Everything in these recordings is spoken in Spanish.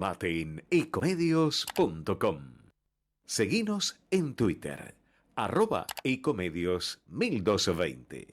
Mate en ecomedios.com. Seguinos en Twitter, @ecomedios1220.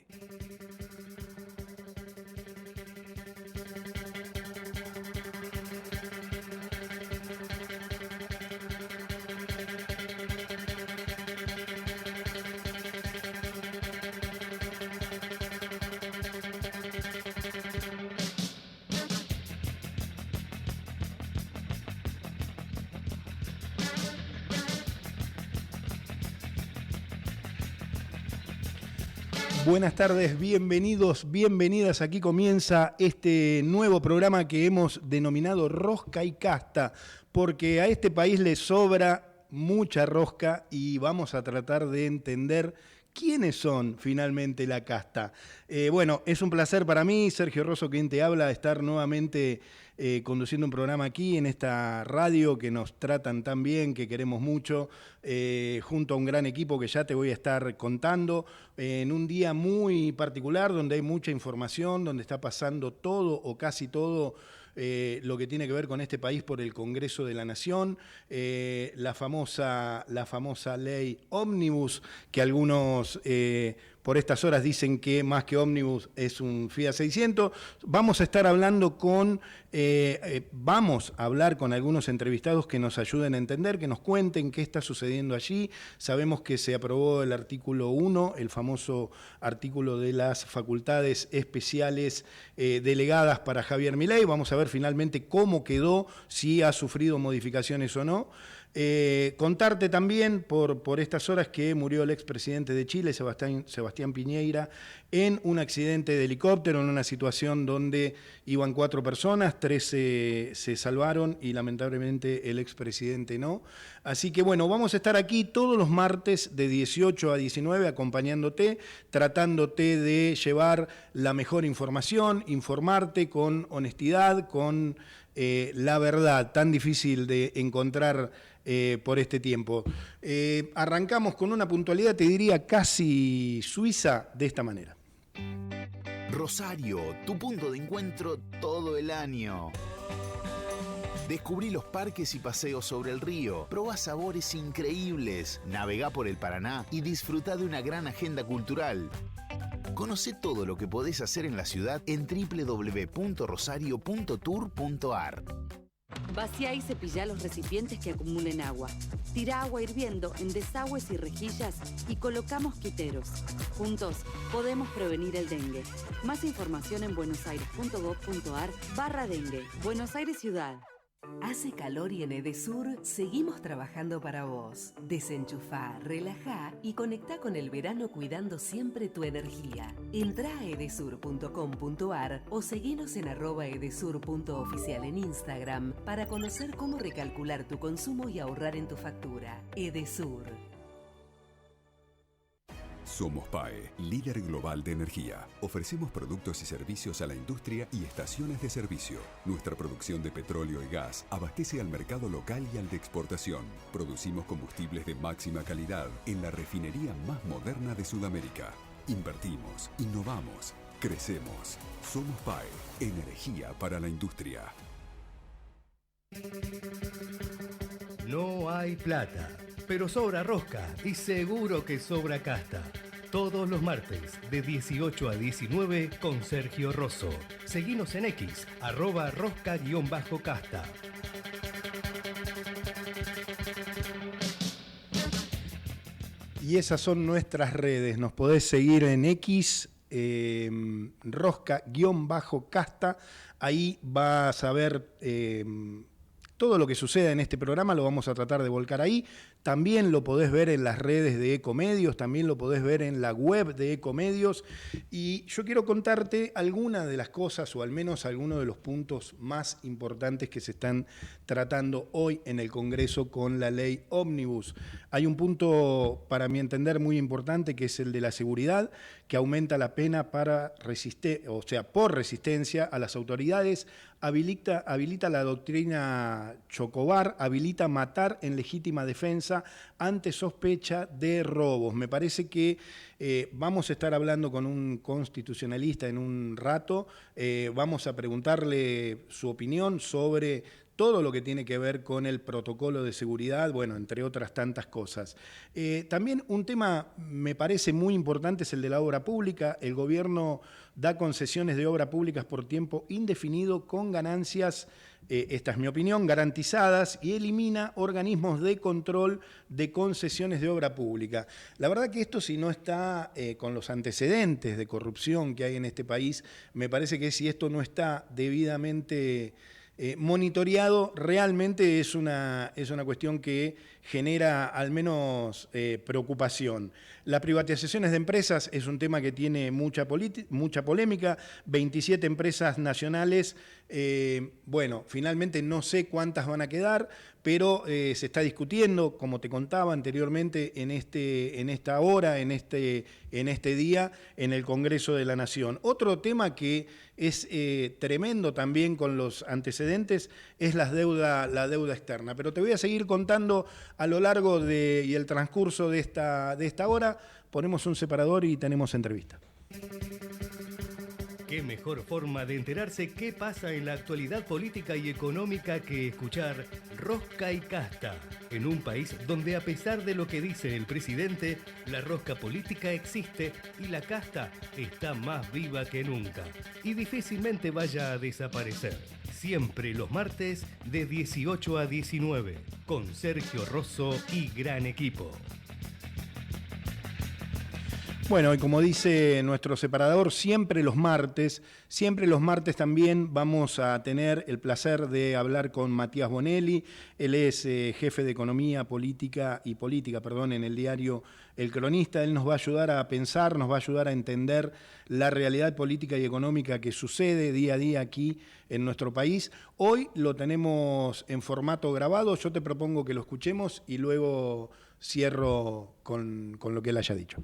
Buenas tardes, bienvenidos, bienvenidas. Aquí comienza este nuevo programa que hemos denominado Rosca y Casta, porque a este país le sobra mucha rosca y vamos a tratar de entender quiénes son finalmente la casta. Bueno, es un placer para mí, Sergio Rosso, quien te habla, estar nuevamente conduciendo un programa aquí en esta radio que nos tratan tan bien, que queremos mucho, junto a un gran equipo que ya te voy a estar contando, en un día muy particular donde hay mucha información, donde está pasando todo o casi todo lo que tiene que ver con este país por el Congreso de la Nación, la famosa ley Ómnibus, que algunos por estas horas dicen que más que ómnibus es un Fiat 600. Vamos a estar hablando vamos a hablar con algunos entrevistados que nos ayuden a entender, que nos cuenten qué está sucediendo allí. Sabemos que se aprobó el artículo 1, el famoso artículo de las facultades especiales delegadas para Javier Milei. Vamos a ver finalmente cómo quedó, si ha sufrido modificaciones o no. Contarte también por estas horas que murió el expresidente de Chile, Sebastián Piñera, en un accidente de helicóptero, en una situación donde iban 4 personas, 3 se salvaron y lamentablemente el expresidente no. Así que bueno, vamos a estar aquí todos los martes de 18 a 19 acompañándote, tratándote de llevar la mejor información, informarte con honestidad, con la verdad, tan difícil de encontrar por este tiempo. Arrancamos con una puntualidad, te diría, casi suiza, de esta manera. Rosario, tu punto de encuentro todo el año. Descubrí los parques y paseos sobre el río, probá sabores increíbles, navegá por el Paraná y disfrutá de una gran agenda cultural. Conoce todo lo que podés hacer en la ciudad en www.rosario.tour.ar. Vacía y cepillá los recipientes que acumulen agua. Tira agua hirviendo en desagües y rejillas y coloca mosquiteros. Juntos podemos prevenir el dengue. Más información en buenosaires.gov.ar/dengue. Buenos Aires Ciudad. Hace calor y en Edesur seguimos trabajando para vos. Desenchufá, relajá y conectá con el verano cuidando siempre tu energía. Entrá a edesur.com.ar o seguinos en @edesur.oficial en Instagram para conocer cómo recalcular tu consumo y ahorrar en tu factura. Edesur. Somos PAE, líder global de energía. Ofrecemos productos y servicios a la industria y estaciones de servicio. Nuestra producción de petróleo y gas abastece al mercado local y al de exportación. Producimos combustibles de máxima calidad en la refinería más moderna de Sudamérica. Invertimos, innovamos, crecemos. Somos PAE, energía para la industria. No hay plata, pero sobra rosca y seguro que sobra casta. Todos los martes de 18 a 19 con Sergio Rosso. Seguinos en X, @rosca_casta. Y esas son nuestras redes. Nos podés seguir en X, rosca_casta. Ahí vas a ver todo lo que suceda en este programa, lo vamos a tratar de volcar ahí. También lo podés ver en las redes de Ecomedios, también lo podés ver en la web de Ecomedios. Y yo quiero contarte algunas de las cosas, o al menos algunos de los puntos más importantes que se están tratando hoy en el Congreso con la ley Ómnibus. Hay un punto, para mi entender, muy importante, que es el de la seguridad, que aumenta la pena por resistencia a las autoridades, habilita la doctrina Chocobar, habilita matar en legítima defensa ante sospecha de robos. Me parece que vamos a estar hablando con un constitucionalista en un rato, vamos a preguntarle su opinión sobre todo lo que tiene que ver con el protocolo de seguridad, bueno, entre otras tantas cosas. También un tema me parece muy importante es el de la obra pública. El gobierno da concesiones de obra públicas por tiempo indefinido con ganancias, esta es mi opinión, garantizadas, y elimina organismos de control de concesiones de obra pública. La verdad que esto, si no está con los antecedentes de corrupción que hay en este país, me parece que si esto no está debidamente monitoreado, realmente es una cuestión que genera al menos preocupación. Las privatizaciones de empresas es un tema que tiene mucha polémica, 27 empresas nacionales, bueno, finalmente no sé cuántas van a quedar, pero se está discutiendo, como te contaba anteriormente, en esta hora, en este día, en el Congreso de la Nación. Otro tema que es tremendo también con los antecedentes es la deuda externa. Pero te voy a seguir contando a lo largo y el transcurso de esta hora. Ponemos un separador y tenemos entrevista. ¿Qué mejor forma de enterarse qué pasa en la actualidad política y económica que escuchar Rosca y Casta? En un país donde, a pesar de lo que dice el presidente, la rosca política existe y la casta está más viva que nunca. Y difícilmente vaya a desaparecer. Siempre los martes de 18 a 19, con Sergio Rosso y gran equipo. Bueno, y como dice nuestro separador, siempre los martes también vamos a tener el placer de hablar con Matías Bonelli. Él es jefe de Economía, Política en el diario El Cronista. Él nos va a ayudar a pensar, nos va a ayudar a entender la realidad política y económica que sucede día a día aquí en nuestro país. Hoy lo tenemos en formato grabado. Yo te propongo que lo escuchemos y luego cierro con lo que él haya dicho.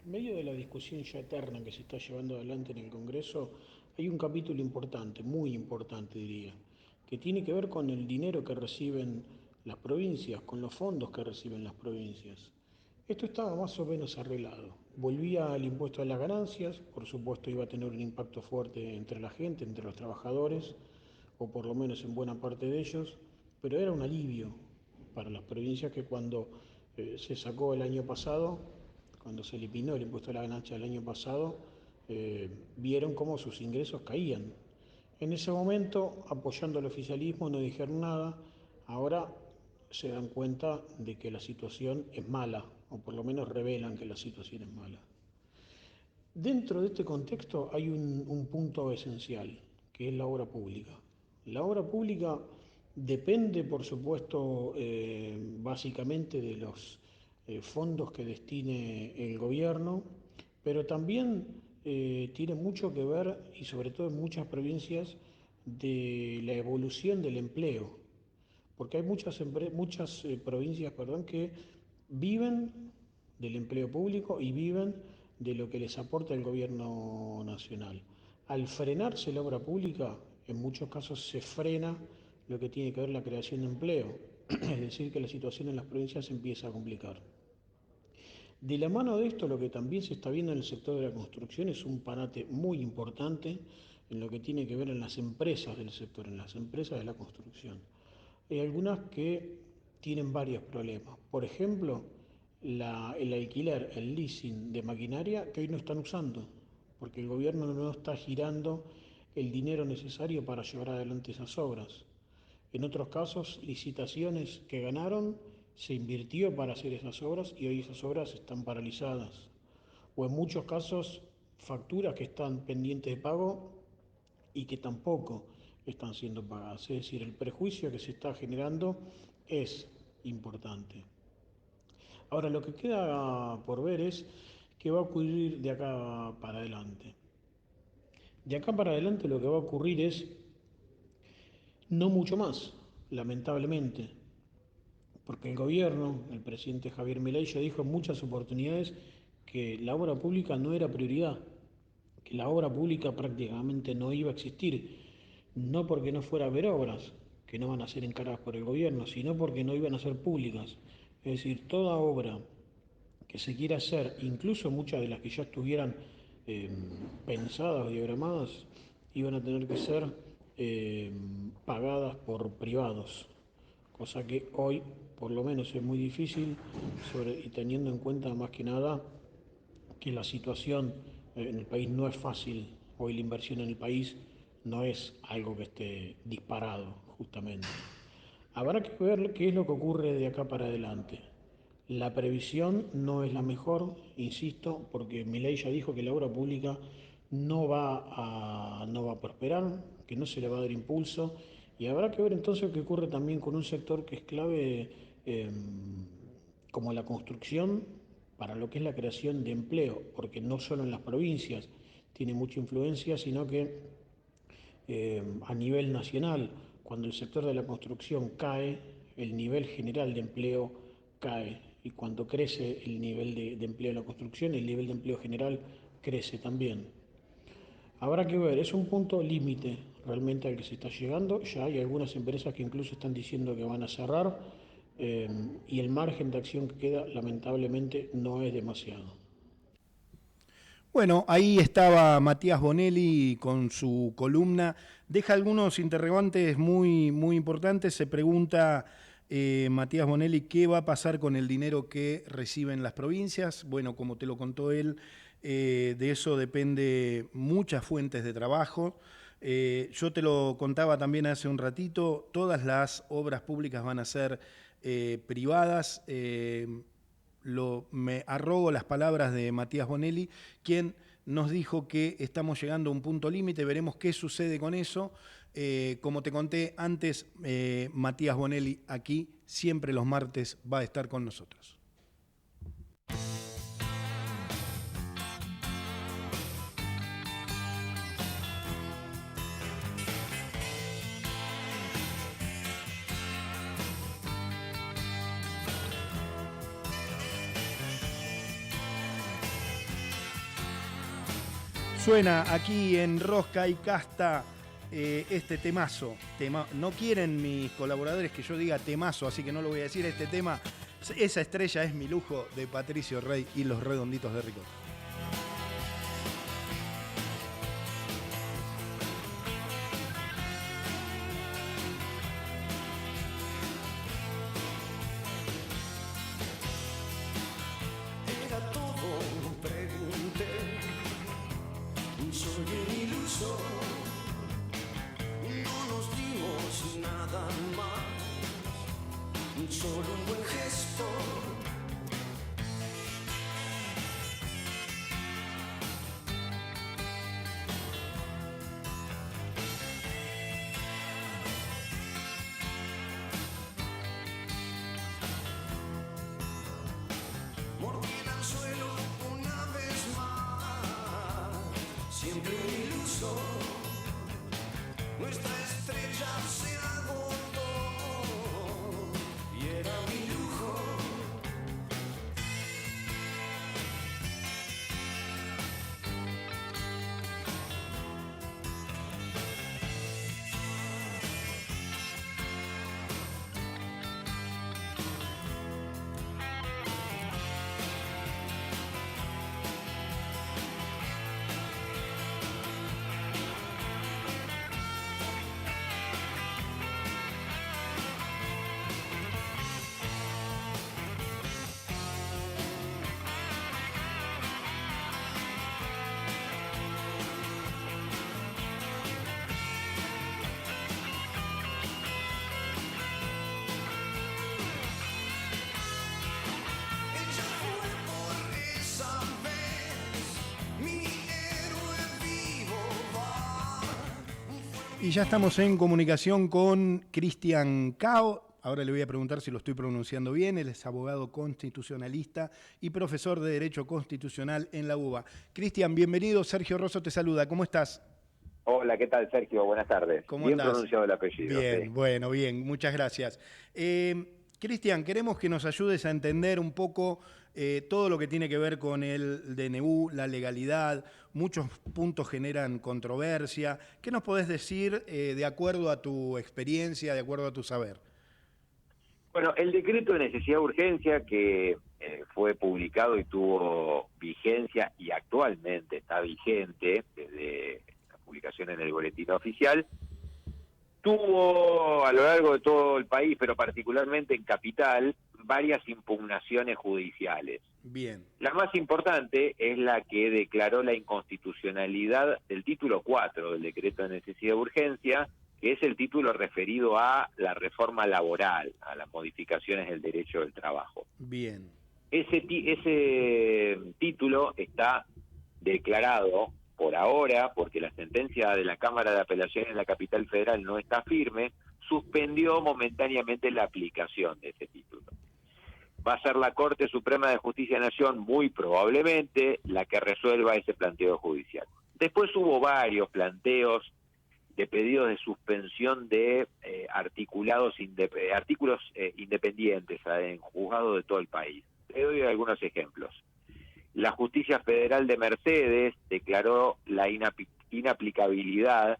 En medio de la discusión ya eterna que se está llevando adelante en el Congreso, hay un capítulo importante, muy importante diría, que tiene que ver con el dinero que reciben las provincias, con los fondos que reciben las provincias. Esto estaba más o menos arreglado. Volvía el impuesto a las ganancias, por supuesto iba a tener un impacto fuerte entre la gente, entre los trabajadores, o por lo menos en buena parte de ellos, pero era un alivio para las provincias que cuando se sacó el año pasado, cuando se eliminó el impuesto a la ganancia el año pasado, vieron cómo sus ingresos caían. En ese momento, apoyando al oficialismo, no dijeron nada. Ahora se dan cuenta de que la situación es mala, o por lo menos revelan que la situación es mala. Dentro de este contexto hay un punto esencial, que es la obra pública. La obra pública depende, por supuesto, básicamente de los fondos que destine el gobierno, pero también tiene mucho que ver, y sobre todo en muchas provincias, de la evolución del empleo, porque hay muchas provincias que viven del empleo público y viven de lo que les aporta el gobierno nacional. Al frenarse la obra pública, en muchos casos se frena lo que tiene que ver la creación de empleo, es decir, que la situación en las provincias se empieza a complicar. De la mano de esto, lo que también se está viendo en el sector de la construcción es un parate muy importante en lo que tiene que ver en las empresas del sector, en las empresas de la construcción. Hay algunas que tienen varios problemas. Por ejemplo, el alquiler, el leasing de maquinaria que hoy no están usando, porque el gobierno no está girando el dinero necesario para llevar adelante esas obras. En otros casos, licitaciones que ganaron, se invirtió para hacer esas obras y hoy esas obras están paralizadas. O en muchos casos, facturas que están pendientes de pago y que tampoco están siendo pagadas. Es decir, el perjuicio que se está generando es importante. Ahora, lo que queda por ver es qué va a ocurrir de acá para adelante. De acá para adelante lo que va a ocurrir es no mucho más, lamentablemente, porque el gobierno, el presidente Javier Milei ya dijo en muchas oportunidades que la obra pública no era prioridad, que la obra pública prácticamente no iba a existir, no porque no fuera a haber obras que no van a ser encargadas por el gobierno, sino porque no iban a ser públicas. Es decir, toda obra que se quiera hacer, incluso muchas de las que ya estuvieran pensadas o diagramadas, iban a tener que ser pagadas por privados, cosa que hoy por lo menos es muy difícil, y teniendo en cuenta más que nada que la situación en el país no es fácil. Hoy la inversión en el país no es algo que esté disparado, justamente. Habrá que ver qué es lo que ocurre de acá para adelante. La previsión no es la mejor, insisto, porque Milei ya dijo que la obra pública no va a prosperar, que no se le va a dar impulso, y habrá que ver entonces qué ocurre también con un sector que es clave, como la construcción, para lo que es la creación de empleo, porque no solo en las provincias tiene mucha influencia, sino que a nivel nacional, cuando el sector de la construcción cae, el nivel general de empleo cae, y cuando crece el nivel de empleo en la construcción, el nivel de empleo general crece también. Habrá que ver, es un punto límite realmente al que se está llegando. Ya hay algunas empresas que incluso están diciendo que van a cerrar, y el margen de acción que queda lamentablemente no es demasiado. Bueno, ahí estaba Matías Bonelli con su columna. Deja algunos interrogantes muy importantes. Se pregunta Matías Bonelli qué va a pasar con el dinero que reciben las provincias. Bueno, como te lo contó él, de eso depende muchas fuentes de trabajo. Yo te lo contaba también hace un ratito, todas las obras públicas van a ser privadas. Me arrogo las palabras de Matías Bonelli, quien nos dijo que estamos llegando a un punto límite, veremos qué sucede con eso. Como te conté antes, Matías Bonelli aquí siempre los martes va a estar con nosotros. Suena aquí en Rosca y Casta este temazo. No quieren mis colaboradores que yo diga temazo, así que no lo voy a decir. Este tema, esa estrella es mi lujo, de Patricio Rey y los Redonditos de Ricota. Y ya estamos en comunicación con Cristian Cao. Ahora le voy a preguntar si lo estoy pronunciando bien. Él es abogado constitucionalista y profesor de Derecho Constitucional en la UBA. Cristian, bienvenido. Sergio Rosso te saluda. ¿Cómo estás? Hola, ¿qué tal, Sergio? Buenas tardes. ¿Cómo bien estás? Pronunciado el apellido. Bien, sí. Bueno, bien. Muchas gracias. Cristian, queremos que nos ayudes a entender un poco todo lo que tiene que ver con el DNU, la legalidad. Muchos puntos generan controversia. ¿Qué nos podés decir de acuerdo a tu experiencia, de acuerdo a tu saber? Bueno, el decreto de necesidad de urgencia que fue publicado y tuvo vigencia y actualmente está vigente desde la publicación en el boletín oficial, Tuvo a lo largo de todo el país, pero particularmente en Capital, varias impugnaciones judiciales. Bien. La más importante es la que declaró la inconstitucionalidad del título 4 del decreto de necesidad de urgencia, que es el título referido a la reforma laboral, a las modificaciones del derecho del trabajo. Bien. Ese título está declarado por ahora, porque la sentencia de la Cámara de Apelaciones en la Capital Federal no está firme, suspendió momentáneamente la aplicación de ese título. Va a ser la Corte Suprema de Justicia de la Nación, muy probablemente, la que resuelva ese planteo judicial. Después hubo varios planteos de pedidos de suspensión de artículos independientes en juzgados de todo el país. Te doy algunos ejemplos. La Justicia Federal de Mercedes declaró la inaplicabilidad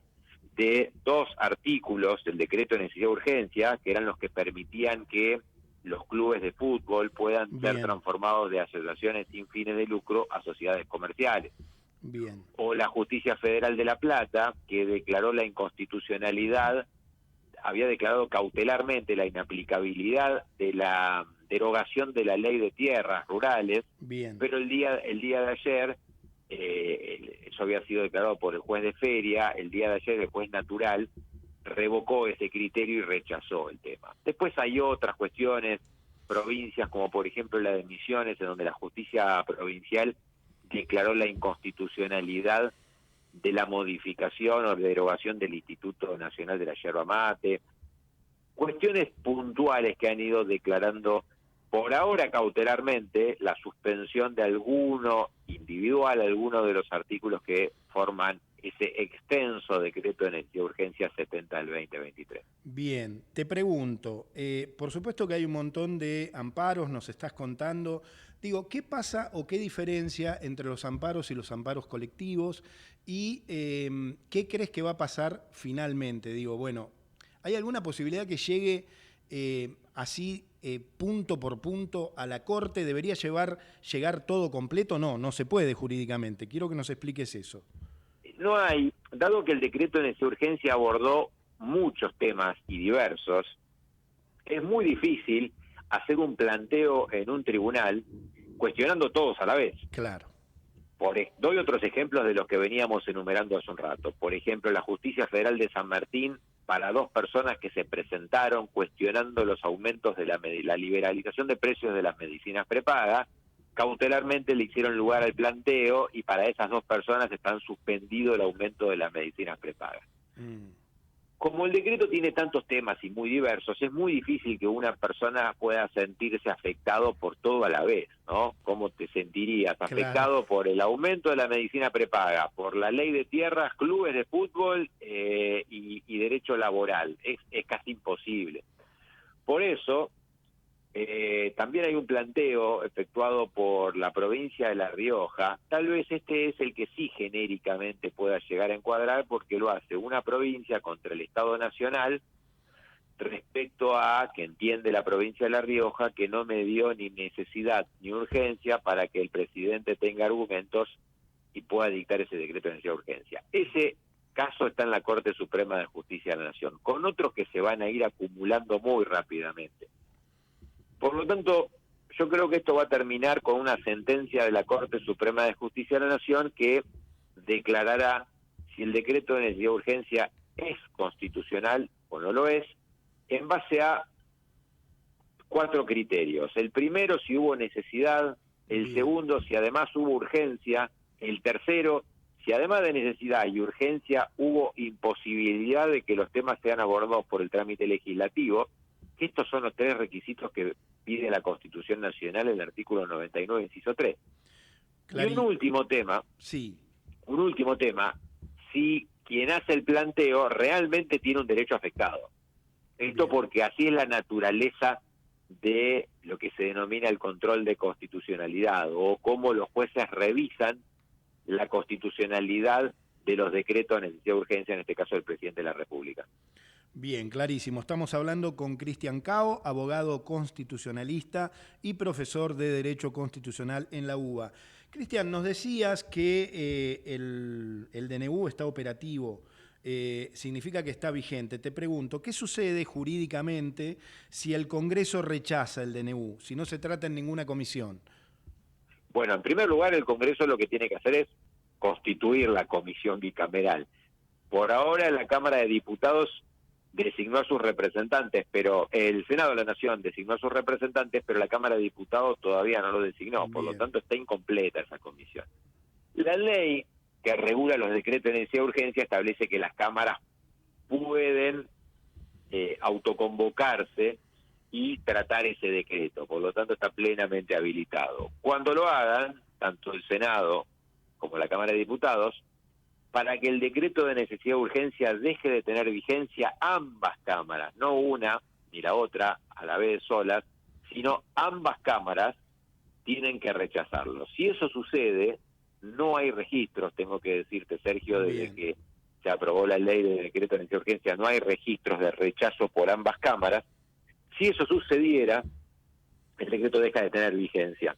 de 2 artículos del decreto de necesidad de urgencia, que eran los que permitían que los clubes de fútbol puedan ser transformados de asociaciones sin fines de lucro a sociedades comerciales. Bien. O la Justicia Federal de La Plata, que declaró la inconstitucionalidad, había declarado cautelarmente la inaplicabilidad de la derogación de la ley de tierras rurales. Bien. Pero el día de ayer, eso había sido declarado por el juez de feria, el día de ayer el juez natural revocó ese criterio y rechazó el tema. Después hay otras cuestiones, provincias como por ejemplo la de Misiones, en donde la justicia provincial declaró la inconstitucionalidad de la modificación o derogación del Instituto Nacional de la Yerba Mate. Cuestiones puntuales que han ido declarando por ahora cautelarmente la suspensión de alguno de los artículos que forman ese extenso decreto de necesidad de urgencia 70 del 2023. Bien, te pregunto, por supuesto que hay un montón de amparos, nos estás contando. Digo, ¿qué pasa o qué diferencia entre los amparos y los amparos colectivos? ¿Y qué crees que va a pasar finalmente? Digo, bueno, ¿hay alguna posibilidad que llegue así punto por punto a la Corte? ¿Debería llegar todo completo? No se puede jurídicamente. Quiero que nos expliques eso. No hay, dado que el decreto de necesidad de urgencia abordó muchos temas y diversos, es muy difícil hacer un planteo en un tribunal cuestionando todos a la vez. Claro. Doy otros ejemplos de los que veníamos enumerando hace un rato. Por ejemplo, la Justicia Federal de San Martín, para 2 personas que se presentaron cuestionando los aumentos de la liberalización de precios de las medicinas prepagas, cautelarmente le hicieron lugar al planteo y para esas 2 personas están suspendido el aumento de las medicinas prepagas. Como el decreto tiene tantos temas y muy diversos, es muy difícil que una persona pueda sentirse afectado por todo a la vez, ¿no? ¿Cómo te sentirías? Afectado por el aumento de la medicina prepaga, por la ley de tierras, clubes de fútbol y derecho laboral. Es casi imposible. Por eso, también hay un planteo efectuado por la provincia de La Rioja. Tal vez este es el que sí genéricamente pueda llegar a encuadrar, porque lo hace una provincia contra el Estado Nacional respecto a que entiende la provincia de La Rioja que no me dio ni necesidad ni urgencia para que el presidente tenga argumentos y pueda dictar ese decreto de necesidad de urgencia. Ese caso está en la Corte Suprema de Justicia de la Nación, con otros que se van a ir acumulando muy rápidamente. Por lo tanto, yo creo que esto va a terminar con una sentencia de la Corte Suprema de Justicia de la Nación que declarará si el decreto de necesidad de urgencia es constitucional o no lo es, en base a 4 criterios. El primero, si hubo necesidad; el segundo, si además hubo urgencia; el tercero, si además de necesidad y urgencia hubo imposibilidad de que los temas sean abordados por el trámite legislativo. Estos son los 3 requisitos que pide la Constitución Nacional en el artículo 99, inciso 3. Y un último tema, si quien hace el planteo realmente tiene un derecho afectado. Esto porque así es la naturaleza de lo que se denomina el control de constitucionalidad, o cómo los jueces revisan la constitucionalidad de los decretos de necesidad de urgencia, en este caso del presidente de la República. Bien, clarísimo. Estamos hablando con Cristian Cao, abogado constitucionalista y profesor de Derecho Constitucional en la UBA. Cristian, nos decías que el DNU está operativo significa que está vigente. Te pregunto, ¿qué sucede jurídicamente si el Congreso rechaza el DNU, si no se trata en ninguna comisión? Bueno, en primer lugar, el Congreso lo que tiene que hacer es constituir la comisión bicameral. Por ahora, la Cámara de Diputados designó a sus representantes, pero el Senado de la Nación designó a sus representantes, pero la Cámara de Diputados todavía no lo designó, por lo tanto está incompleta esa comisión. La ley que regula los decretos de necesidad de urgencia establece que las cámaras pueden autoconvocarse y tratar ese decreto, por lo tanto está plenamente habilitado. Cuando lo hagan, tanto el Senado como la Cámara de Diputados, para que el decreto de necesidad de urgencia deje de tener vigencia, ambas cámaras, no una ni la otra a la vez solas, sino ambas cámaras tienen que rechazarlo. Si eso sucede, no hay registros, tengo que decirte, Sergio, desde que se aprobó la ley de decreto de necesidad de urgencia, no hay registros de rechazo por ambas cámaras. Si eso sucediera, el decreto deja de tener vigencia.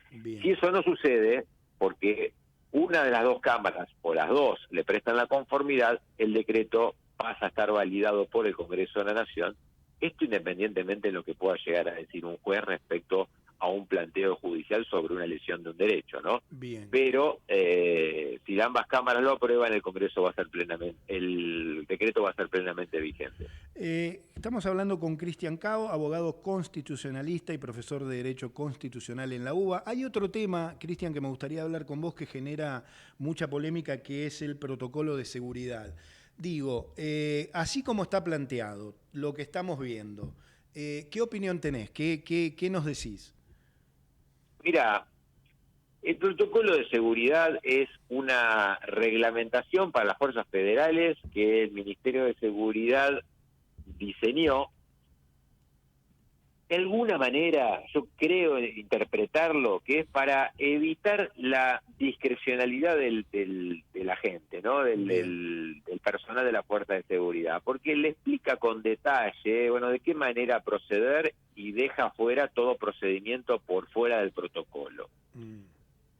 Bien. Si eso no sucede, porque una de las dos cámaras o las dos le prestan la conformidad, el decreto pasa a estar validado por el Congreso de la Nación, esto independientemente de lo que pueda llegar a decir un juez respecto a un planteo judicial sobre una lesión de un derecho, ¿no? Bien. Pero si ambas cámaras lo aprueban, el Congreso va a ser el decreto va a ser plenamente vigente. Estamos hablando con Cristian Cao, abogado constitucionalista y profesor de Derecho Constitucional en la UBA. Hay otro tema, Cristian, que me gustaría hablar con vos que genera mucha polémica, que es el protocolo de seguridad. Digo, así como está planteado, lo que estamos viendo, ¿qué opinión tenés? ¿Qué nos decís? Mira, el protocolo de seguridad es una reglamentación para las fuerzas federales que el Ministerio de Seguridad diseñó. De alguna manera, yo creo interpretarlo, que es para evitar la discrecionalidad del agente, ¿no? Del personal de la fuerza de seguridad, porque le explica con detalle, bueno, de qué manera proceder y deja fuera todo procedimiento por fuera del protocolo.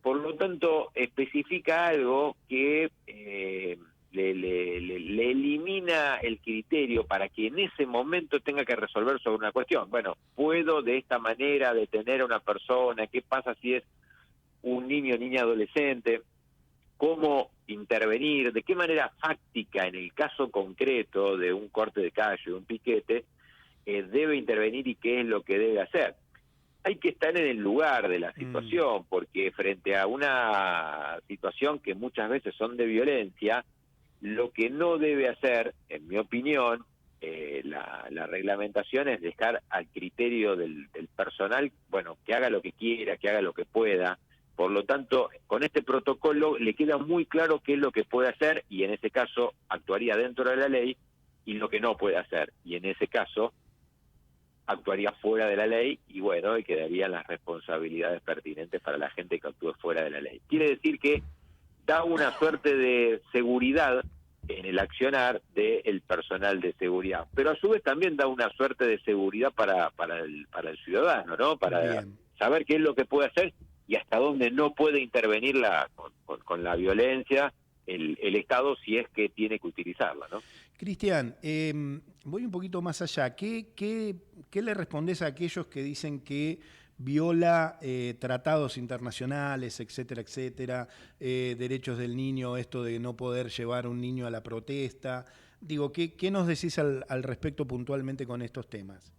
Por lo tanto, especifica algo que le elimina el criterio para que en ese momento tenga que resolver sobre una cuestión. Bueno, ¿puedo de esta manera detener a una persona? ¿Qué pasa si es un niño o niña adolescente? ¿Cómo intervenir? ¿De qué manera fáctica en el caso concreto de un corte de calle, de un piquete, debe intervenir y qué es lo que debe hacer? Hay que estar en el lugar de la situación, porque frente a una situación que muchas veces son de violencia, lo que no debe hacer, en mi opinión, la reglamentación es dejar al criterio del personal, bueno, que haga lo que quiera, que haga lo que pueda. Por lo tanto, con este protocolo le queda muy claro qué es lo que puede hacer y en ese caso actuaría dentro de la ley, y lo que no puede hacer, y en ese caso actuaría fuera de la ley y bueno, y quedarían las responsabilidades pertinentes para la gente que actúe fuera de la ley. Quiere decir que da una suerte de seguridad en el accionar del personal de seguridad, pero a su vez también da una suerte de seguridad para el ciudadano, ¿no? Para saber qué es lo que puede hacer y hasta dónde no puede intervenir con la violencia el Estado si es que tiene que utilizarla, ¿no? Cristian, voy un poquito más allá. ¿Qué le respondés a aquellos que dicen que viola tratados internacionales, etcétera, derechos del niño, esto de no poder llevar a un niño a la protesta? Digo, ¿qué nos decís al respecto puntualmente con estos temas?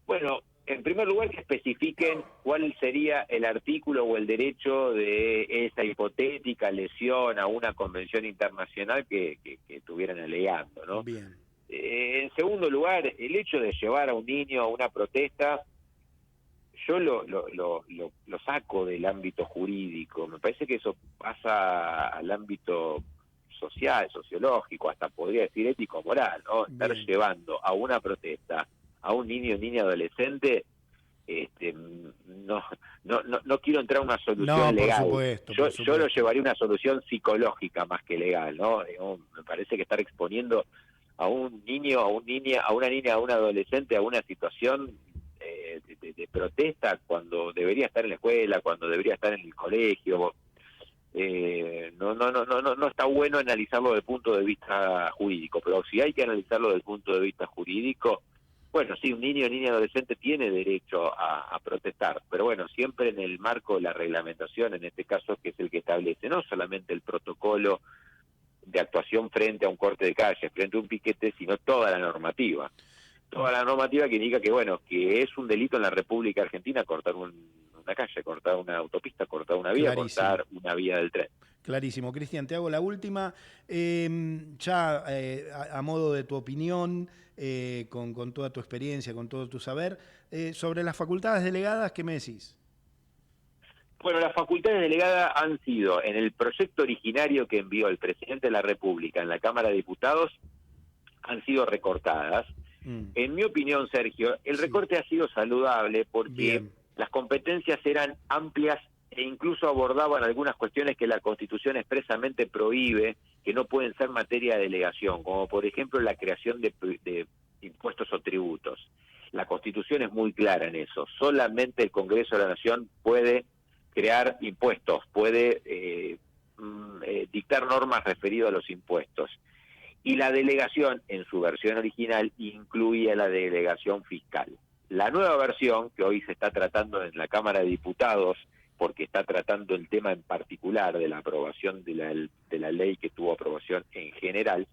Bueno, en primer lugar que especifiquen cuál sería el artículo o el derecho de esa hipotética lesión a una convención internacional que estuvieran alegando, ¿no? Bien. En segundo lugar, el hecho de llevar a un niño a una protesta, yo lo saco del ámbito jurídico. Me parece que eso pasa al ámbito social, sociológico, hasta podría decir ético-moral, ¿no? Estar llevando a una protesta a un niño o niña adolescente, no quiero entrar a una solución legal. Por supuesto. Yo lo llevaría a una solución psicológica más que legal, ¿no? Me parece que estar exponiendo a un niño, a una niña, a un adolescente a una situación de protesta cuando debería estar en la escuela, cuando debería estar en el colegio, no está bueno analizarlo desde el punto de vista jurídico, pero si hay que analizarlo desde el punto de vista jurídico, bueno, sí, un niño o niña adolescente tiene derecho a protestar, pero bueno, siempre en el marco de la reglamentación, en este caso, que es el que establece no solamente el protocolo de actuación frente a un corte de calle, frente a un piquete, sino toda la normativa. Toda la normativa que indica que, bueno, que es un delito en la República Argentina cortar una calle, cortar una autopista, cortar una vía, Clarísimo. cortar una vía del tren. Clarísimo. Cristian, te hago la última. A modo de tu opinión, con toda tu experiencia, con todo tu saber, sobre las facultades delegadas, ¿qué me decís? Bueno, las facultades delegadas han sido, en el proyecto originario que envió el presidente de la República en la Cámara de Diputados, han sido recortadas. En mi opinión, Sergio, el recorte ha sido saludable porque las competencias eran amplias e incluso abordaban algunas cuestiones que la Constitución expresamente prohíbe, que no pueden ser materia de delegación, como por ejemplo la creación de impuestos o tributos. La Constitución es muy clara en eso. Solamente el Congreso de la Nación puede crear impuestos, puede dictar normas referidas a los impuestos. Y la delegación, en su versión original, incluía la delegación fiscal. La nueva versión, que hoy se está tratando en la Cámara de Diputados, porque está tratando el tema en particular de la aprobación de la ley que tuvo aprobación en general,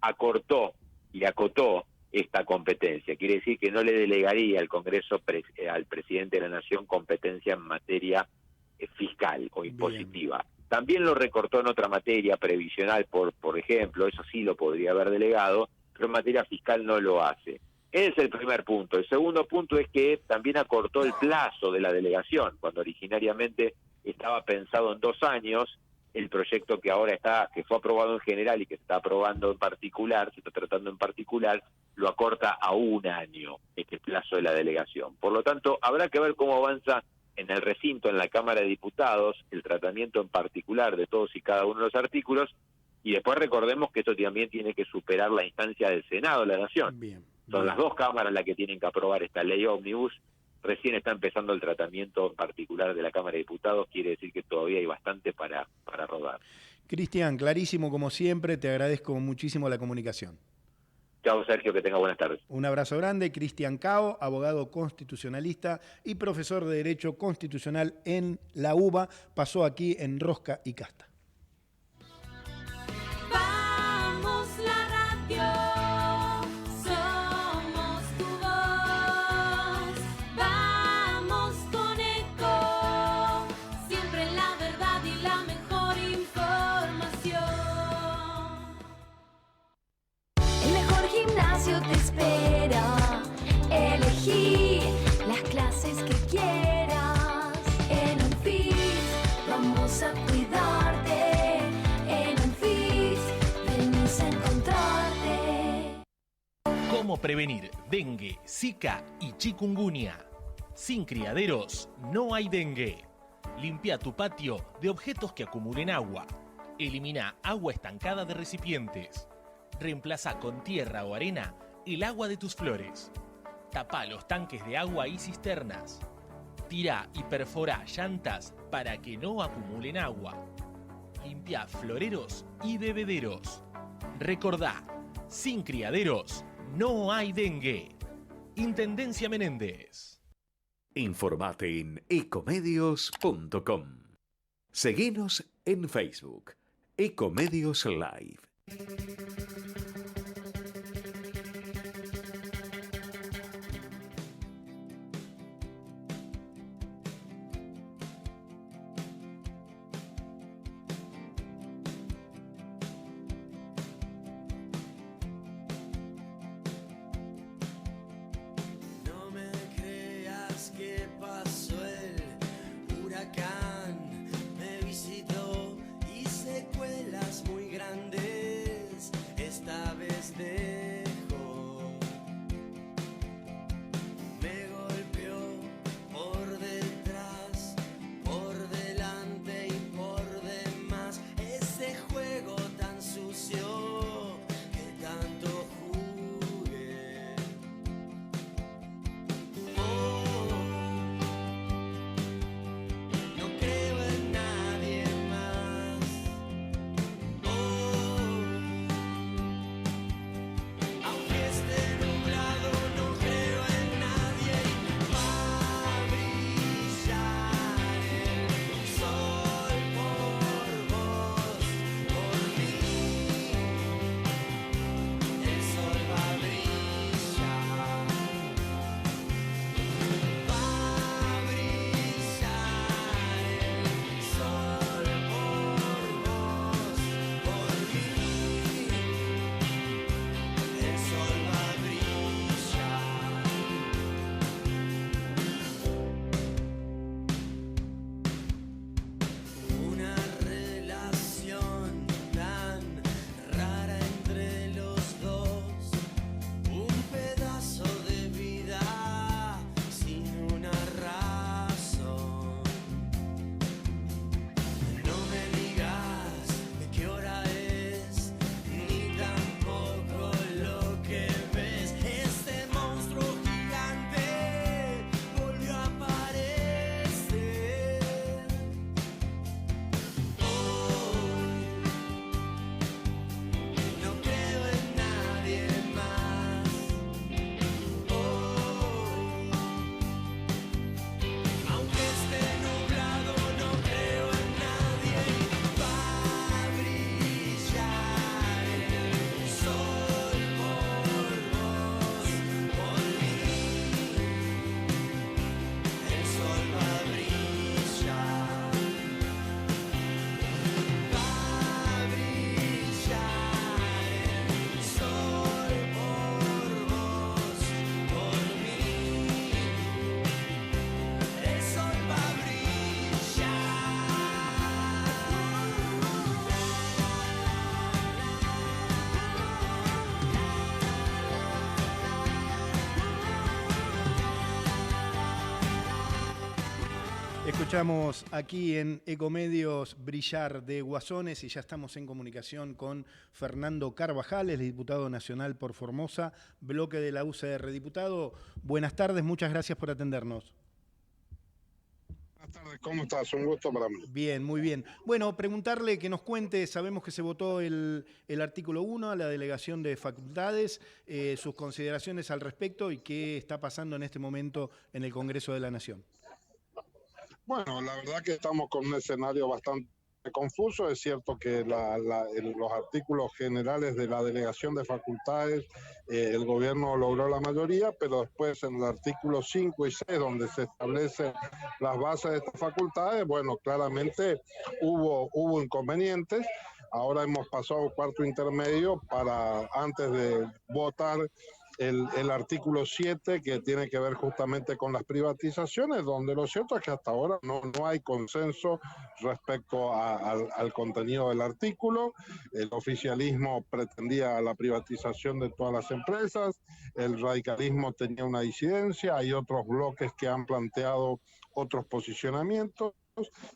acortó y acotó esta competencia. Quiere decir que no le delegaría al Congreso al presidente de la Nación competencia en materia fiscal o impositiva. Bien. También lo recortó en otra materia previsional, por ejemplo, eso sí lo podría haber delegado, pero en materia fiscal no lo hace. Ese es el primer punto. El segundo punto es que también acortó el plazo de la delegación, cuando originariamente estaba pensado en 2 años, el proyecto que ahora que fue aprobado en general y que se está aprobando en particular, se está tratando en particular, lo acorta a 1 año, este plazo de la delegación. Por lo tanto, habrá que ver cómo avanza en el recinto, en la Cámara de Diputados, el tratamiento en particular de todos y cada uno de los artículos, y después recordemos que esto también tiene que superar la instancia del Senado de la Nación. Son las 2 cámaras las que tienen que aprobar esta ley ómnibus. Recién está empezando el tratamiento en particular de la Cámara de Diputados, quiere decir que todavía hay bastante para rodar. Cristian, clarísimo como siempre, te agradezco muchísimo la comunicación. Chao, Sergio, que tenga buenas tardes. Un abrazo grande. Cristian Cao, abogado constitucionalista y profesor de Derecho Constitucional en la UBA, pasó aquí en Rosca y Casta. Vamos la radio, somos tu voz. Vamos con Eco, siempre la verdad y la mejor información. El mejor gimnasio te espera. Elegí las clases que quieras. En Anfis vamos a cuidarte. En Anfis venimos a encontrarte. ¿Cómo prevenir dengue, zika y chikungunya? Sin criaderos no hay dengue. Limpia tu patio de objetos que acumulen agua. Elimina agua estancada de recipientes. Reemplaza con tierra o arena el agua de tus flores. Tapa los tanques de agua y cisternas. Tira y perfora llantas para que no acumulen agua. Limpia floreros y bebederos. Recordá, sin criaderos no hay dengue. Intendencia Menéndez. Informate en ecomedios.com. Seguinos en Facebook, Ecomedios Live. No me creas que pasó el huracán, me visitó y secuelas muy grandes. Escuchamos aquí en Ecomedios brillar de Guasones y ya estamos en comunicación con Fernando Carvajal, el diputado nacional por Formosa, bloque de la UCR. Diputado, buenas tardes, muchas gracias por atendernos. Buenas tardes, ¿cómo estás? Un gusto para mí. Bien, muy bien. Bueno, preguntarle que nos cuente, sabemos que se votó el artículo 1 a la delegación de facultades, sus consideraciones al respecto y qué está pasando en este momento en el Congreso de la Nación. Bueno, la verdad que estamos con un escenario bastante confuso. Es cierto que los artículos generales de la delegación de facultades, el gobierno logró la mayoría, pero después en el artículo 5 y 6, donde se establecen las bases de estas facultades, bueno, claramente hubo inconvenientes. Ahora hemos pasado cuarto intermedio para, antes de votar, el artículo 7, que tiene que ver justamente con las privatizaciones, donde lo cierto es que hasta ahora no hay consenso respecto al contenido del artículo. El oficialismo pretendía la privatización de todas las empresas, el radicalismo tenía una disidencia, hay otros bloques que han planteado otros posicionamientos.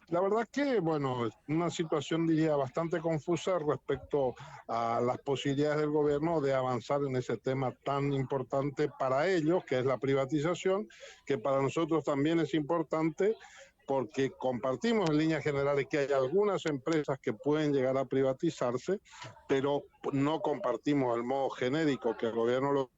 La verdad que, bueno, es una situación, diría, bastante confusa respecto a las posibilidades del gobierno de avanzar en ese tema tan importante para ellos, que es la privatización, que para nosotros también es importante, porque compartimos en líneas generales que hay algunas empresas que pueden llegar a privatizarse, pero no compartimos el modo genérico que el gobierno lo...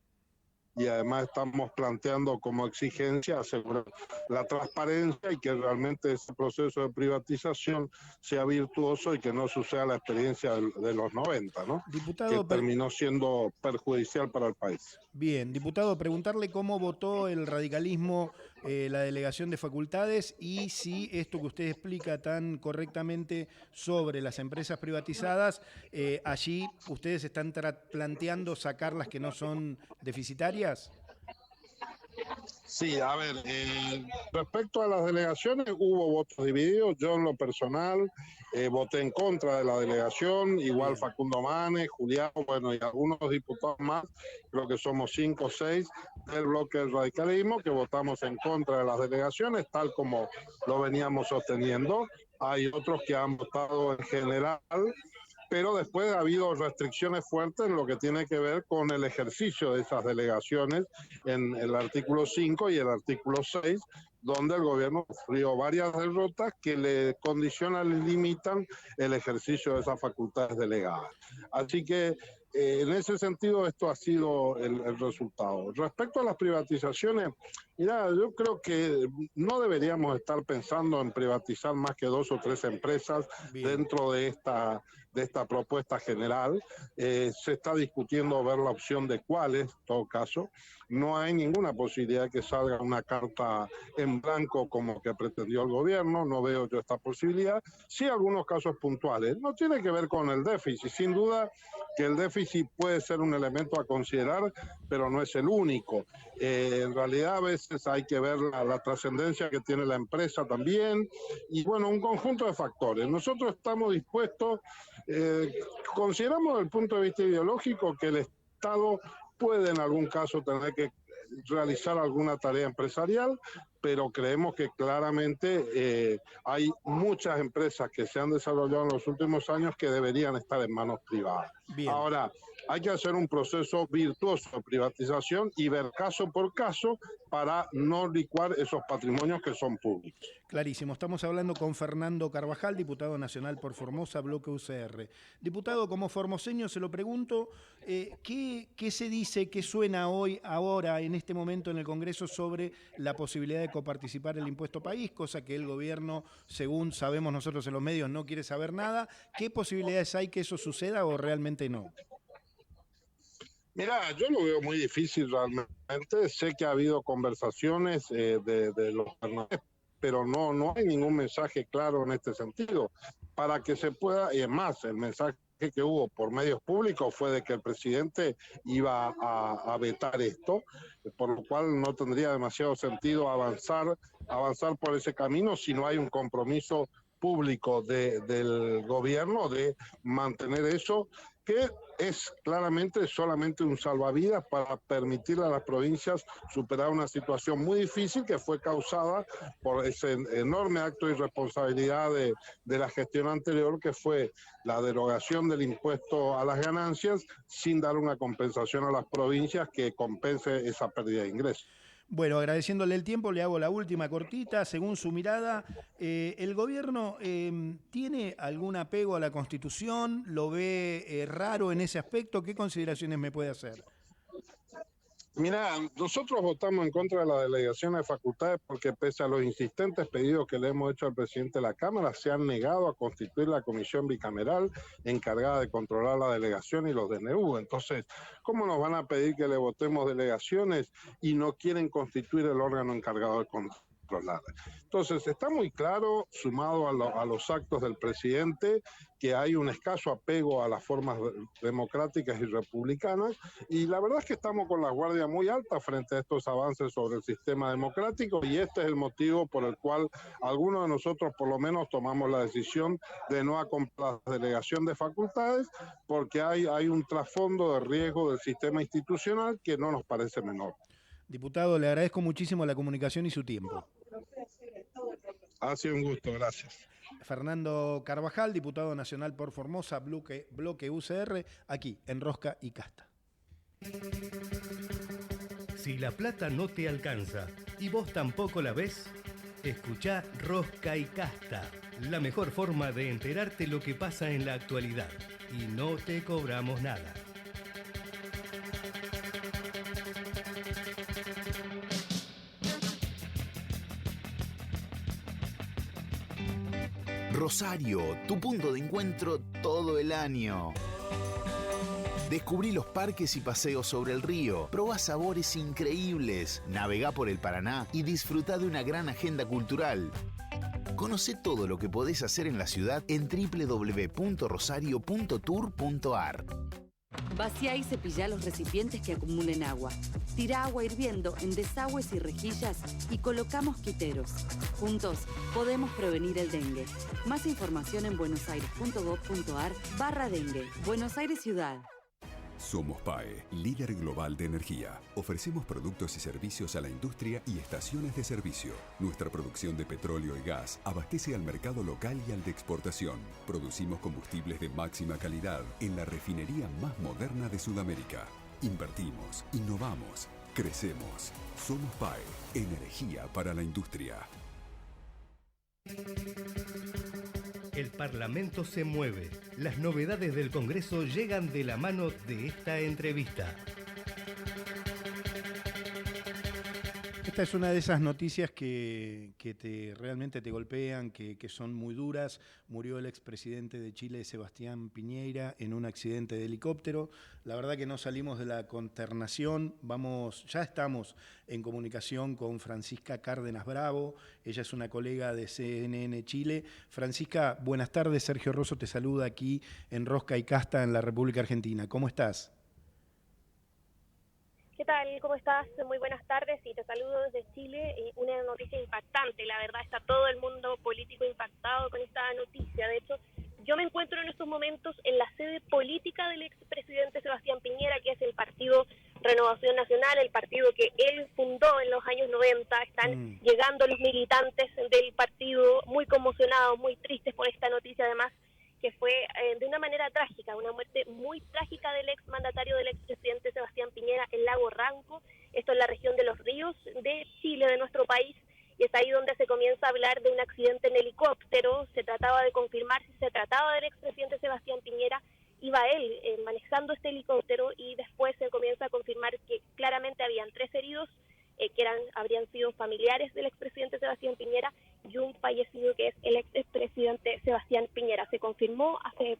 Y además estamos planteando como exigencia asegurar la transparencia y que realmente ese proceso de privatización sea virtuoso y que no suceda la experiencia de los 90, ¿no? Diputado, que terminó siendo perjudicial para el país. Bien, diputado, preguntarle cómo votó el radicalismo la delegación de facultades y si esto que usted explica tan correctamente sobre las empresas privatizadas, allí ustedes están planteando sacar las que no son deficitarias. Sí, a ver, respecto a las delegaciones hubo votos divididos. Yo en lo personal voté en contra de la delegación, igual Facundo Manes, Julián, bueno, y algunos diputados más, creo que somos 5 o 6 del bloque del radicalismo que votamos en contra de las delegaciones, tal como lo veníamos sosteniendo. Hay otros que han votado en general, pero después ha habido restricciones fuertes en lo que tiene que ver con el ejercicio de esas delegaciones en el artículo 5 y el artículo 6, donde el gobierno sufrió varias derrotas que le condicionan, le limitan el ejercicio de esas facultades delegadas. Así que en ese sentido esto ha sido el resultado. Respecto a las privatizaciones, mira, yo creo que no deberíamos estar pensando en privatizar más que 2 o 3 empresas dentro de esta propuesta general. Se está discutiendo ver la opción de cuáles, en todo caso. No hay ninguna posibilidad de que salga una carta en blanco como que pretendió el gobierno, no veo yo esta posibilidad. Sí, algunos casos puntuales. No tiene que ver con el déficit, sin duda que el déficit puede ser un elemento a considerar, pero no es el único. En realidad a veces hay que ver la trascendencia que tiene la empresa también, y bueno, un conjunto de factores. Nosotros estamos dispuestos, consideramos desde el punto de vista ideológico que el Estado puede en algún caso tener que realizar alguna tarea empresarial, pero creemos que claramente hay muchas empresas que se han desarrollado en los últimos años que deberían estar en manos privadas. Bien. Ahora, hay que hacer un proceso virtuoso de privatización y ver caso por caso para no licuar esos patrimonios que son públicos. Clarísimo. Estamos hablando con Fernando Carvajal, diputado nacional por Formosa, bloque UCR. Diputado, como formoseño se lo pregunto, ¿qué se dice, qué suena ahora, en este momento en el Congreso sobre la posibilidad de coparticipar el impuesto país, cosa que el gobierno, según sabemos nosotros en los medios, no quiere saber nada? ¿Qué posibilidades hay que eso suceda o realmente no? Mira, yo lo veo muy difícil realmente. Sé que ha habido conversaciones de los gobernadores, pero no hay ningún mensaje claro en este sentido. Para que se pueda, y es más, el mensaje que hubo por medios públicos fue de que el presidente iba a vetar esto, por lo cual no tendría demasiado sentido avanzar por ese camino si no hay un compromiso público del gobierno de mantener eso que es claramente solamente un salvavidas para permitirle a las provincias superar una situación muy difícil que fue causada por ese enorme acto de irresponsabilidad de la gestión anterior, que fue la derogación del impuesto a las ganancias sin dar una compensación a las provincias que compense esa pérdida de ingresos. Bueno, agradeciéndole el tiempo, le hago la última cortita. Según su mirada, ¿el gobierno tiene algún apego a la Constitución? ¿Lo ve raro en ese aspecto? ¿Qué consideraciones me puede hacer? Mira, nosotros votamos en contra de la delegación de facultades porque pese a los insistentes pedidos que le hemos hecho al presidente de la Cámara, se han negado a constituir la comisión bicameral encargada de controlar la delegación y los DNU. Entonces, ¿cómo nos van a pedir que le votemos delegaciones y no quieren constituir el órgano encargado de controlar? Entonces, está muy claro, sumado a los actos del presidente, que hay un escaso apego a las formas democráticas y republicanas, y la verdad es que estamos con la guardia muy alta frente a estos avances sobre el sistema democrático, y este es el motivo por el cual algunos de nosotros por lo menos tomamos la decisión de no acompañar la delegación de facultades, porque hay un trasfondo de riesgo del sistema institucional que no nos parece menor. Diputado, le agradezco muchísimo la comunicación y su tiempo. Ha sido un gusto, gracias. Fernando Carvajal, diputado nacional por Formosa, bloque UCR, aquí en Rosca y Casta. Si la plata no te alcanza y vos tampoco la ves, escuchá Rosca y Casta, la mejor forma de enterarte lo que pasa en la actualidad. Y no te cobramos nada. Rosario, tu punto de encuentro todo el año. Descubrí los parques y paseos sobre el río, probá sabores increíbles, navegá por el Paraná y disfrutá de una gran agenda cultural. Conocé todo lo que podés hacer en la ciudad en www.rosario.tour.ar. Vacía y cepillá los recipientes que acumulen agua. Tira agua hirviendo en desagües y rejillas y coloca mosquiteros. Juntos podemos prevenir el dengue. Más información en buenosaires.gov.ar/dengue. Buenos Aires Ciudad. Somos PAE, líder global de energía. Ofrecemos productos y servicios a la industria y estaciones de servicio. Nuestra producción de petróleo y gas abastece al mercado local y al de exportación. Producimos combustibles de máxima calidad en la refinería más moderna de Sudamérica. Invertimos, innovamos, crecemos. Somos PAE, energía para la industria. El Parlamento se mueve. Las novedades del Congreso llegan de la mano de esta entrevista. Esta es una de esas noticias que realmente te golpean, que son muy duras. Murió el expresidente de Chile, Sebastián Piñera, en un accidente de helicóptero. La verdad que no salimos de la consternación. Ya estamos en comunicación con Francisca Cárdenas Bravo. Ella es una colega de CNN Chile. Francisca, buenas tardes. Sergio Rosso te saluda aquí en Rosca y Casta, en la República Argentina. ¿Cómo estás? ¿Qué tal? ¿Cómo estás? Muy buenas tardes y te saludo desde Chile. Una noticia impactante, la verdad está todo el mundo político impactado con esta noticia. De hecho, yo me encuentro en estos momentos en la sede política del expresidente Sebastián Piñera, que es el partido Renovación Nacional, el partido que él fundó en los años 90. Están llegando los militantes del partido muy conmocionados, muy tristes por esta noticia, además que fue de una manera trágica, una muerte muy trágica del exmandatario del expresidente Sebastián Piñera en Lago Ranco, esto en la región de Los Ríos de Chile, de nuestro país, y es ahí donde se comienza a hablar de un accidente en helicóptero. Se trataba de confirmar si se trataba del expresidente Sebastián Piñera, iba él manejando este helicóptero, y después se comienza a confirmar que claramente habían 3 heridos, que habrían sido familiares del expresidente Sebastián Piñera, y un fallecido que es el expresidente Sebastián Piñera. Se confirmó hace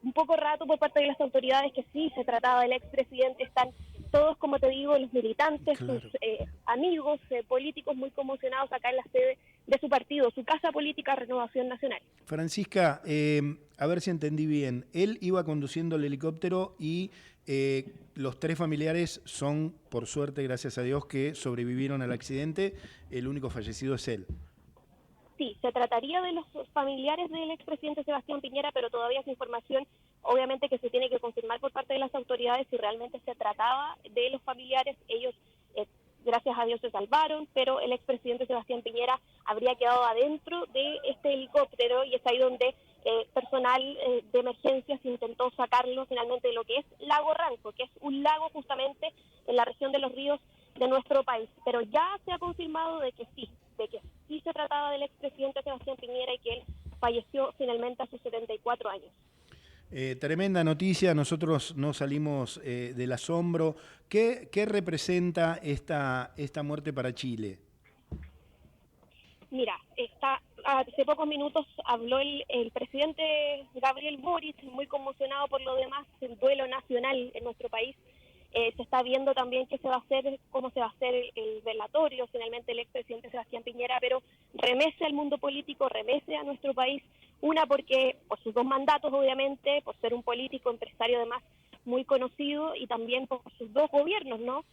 un poco rato por parte de las autoridades que sí se trataba del expresidente. Están todos, como te digo, los militantes, claro, sus amigos políticos muy conmocionados acá en la sede de su partido, su casa política Renovación Nacional. Francisca, a ver si entendí bien. Él iba conduciendo el helicóptero y los 3 familiares son, por suerte, gracias a Dios, que sobrevivieron al accidente. El único fallecido es él. Sí, se trataría de los familiares del expresidente Sebastián Piñera, pero todavía esa información obviamente que se tiene que confirmar por parte de las autoridades si realmente se trataba de los familiares. Ellos, gracias a Dios, se salvaron, pero el expresidente Sebastián Piñera habría quedado adentro de este helicóptero, y es ahí donde personal de emergencias intentó sacarlo finalmente de lo que es Lago Ranco, que es un lago justamente en la región de Los Ríos de nuestro país. Pero ya se ha confirmado de que sí se trataba del expresidente Sebastián Piñera y que él falleció finalmente a sus 74 años. Tremenda noticia, nosotros no salimos del asombro. ¿Qué representa esta muerte para Chile? Mira, hace pocos minutos habló el presidente Gabriel Boric, muy conmocionado por lo demás, el duelo nacional en nuestro país. Se está viendo también qué se va a hacer, cómo se va a hacer el velatorio finalmente el expresidente Sebastián Piñera, pero remece al mundo político, remece a nuestro país, una porque por sus 2 mandatos obviamente, por ser un político, empresario además muy conocido, y también por sus 2 gobiernos, ¿no?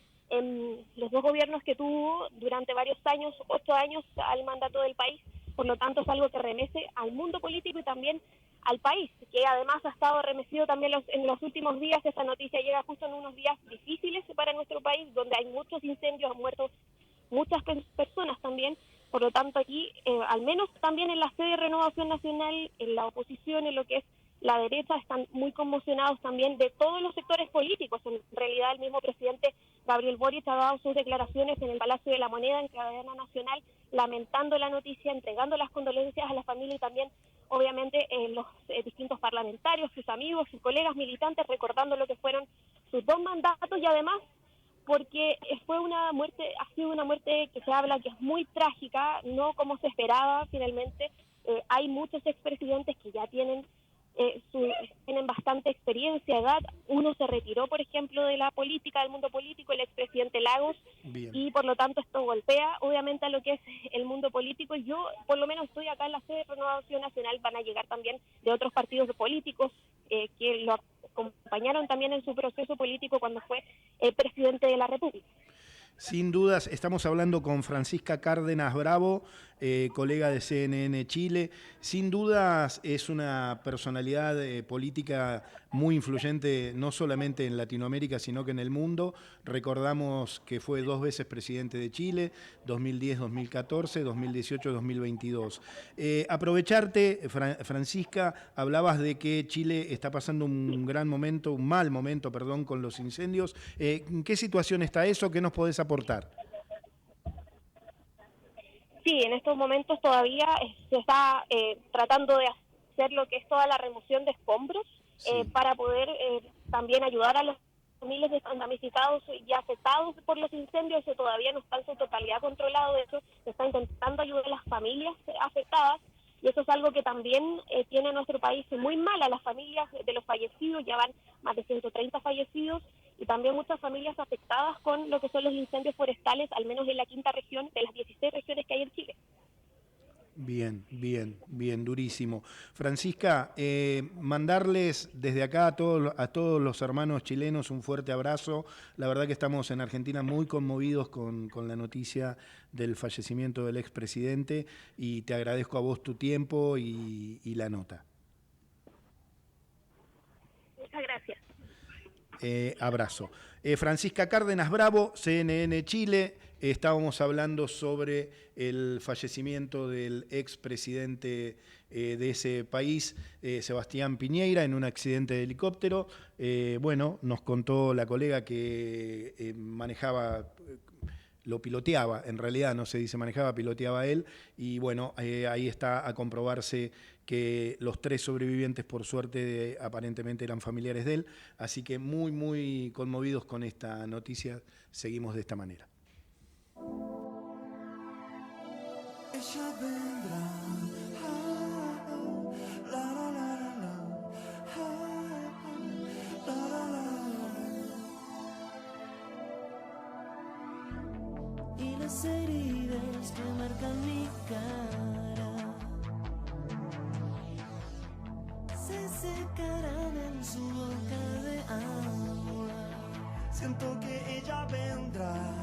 Los 2 gobiernos que tuvo durante varios años, 8 años al mandato del país, por lo tanto es algo que remece al mundo político y también al país, que además ha estado remecido también en los últimos días. Esta noticia llega justo en unos días difíciles para nuestro país, donde hay muchos incendios, han muerto muchas personas también. Por lo tanto, aquí, al menos también en la sede de Renovación Nacional, en la oposición, en lo que es la derecha, están muy conmocionados también de todos los sectores políticos. En realidad, el mismo presidente Gabriel Boric ha dado sus declaraciones en el Palacio de la Moneda, en cadena nacional, lamentando la noticia, entregando las condolencias a la familia y también, obviamente, los distintos parlamentarios, sus amigos, sus colegas militantes, recordando lo que fueron sus 2 mandatos, y además porque ha sido una muerte que se habla que es muy trágica, no como se esperaba finalmente. Hay muchos expresidentes que ya tienen bastante experiencia, edad. Uno se retiró, por ejemplo, de la política, del mundo político, el expresidente Lagos. Bien. Y por lo tanto esto golpea obviamente a lo que es el mundo político. Yo por lo menos estoy acá en la sede de Renovación Nacional, van a llegar también de otros partidos políticos que lo acompañaron también en su proceso político cuando fue presidente de la República. Sin dudas, estamos hablando con Francisca Cárdenas Bravo, colega de CNN Chile. Sin dudas es una personalidad política muy influyente, no solamente en Latinoamérica, sino que en el mundo. Recordamos que fue 2 veces presidente de Chile, 2010, 2014, 2018, 2022. Aprovecharte, Francisca, hablabas de que Chile está pasando un mal momento, con los incendios. ¿En qué situación está eso? ¿Qué nos podés aportar? Sí, en estos momentos todavía se está tratando de hacer lo que es toda la remoción de escombros, para poder también ayudar a los miles de damnificados y afectados por los incendios. Eso todavía no está en su totalidad controlado. De hecho, se está intentando ayudar a las familias afectadas, y eso es algo que también tiene nuestro país muy mal. A las familias de los fallecidos, ya van más de 130 fallecidos, y también muchas familias afectadas con lo que son los incendios forestales, al menos en la 5ª región de las 16 regiones que hay en Chile. Bien, durísimo. Francisca, mandarles desde acá a todos los hermanos chilenos un fuerte abrazo. La verdad que estamos en Argentina muy conmovidos con la noticia del fallecimiento del expresidente, y te agradezco a vos tu tiempo y la nota. Muchas gracias. Abrazo. Francisca Cárdenas Bravo, CNN Chile. Estábamos hablando sobre el fallecimiento del expresidente de ese país, Sebastián Piñera, en un accidente de helicóptero. Nos contó la colega que lo piloteaba, en realidad no se dice manejaba, piloteaba él, y ahí está a comprobarse que los 3 sobrevivientes, por suerte, aparentemente eran familiares de él, así que muy, muy conmovidos con esta noticia. Seguimos de esta manera. Ella vendrá, y las heridas que marcan mi cara se secarán en su boca de agua. Siento que ella vendrá.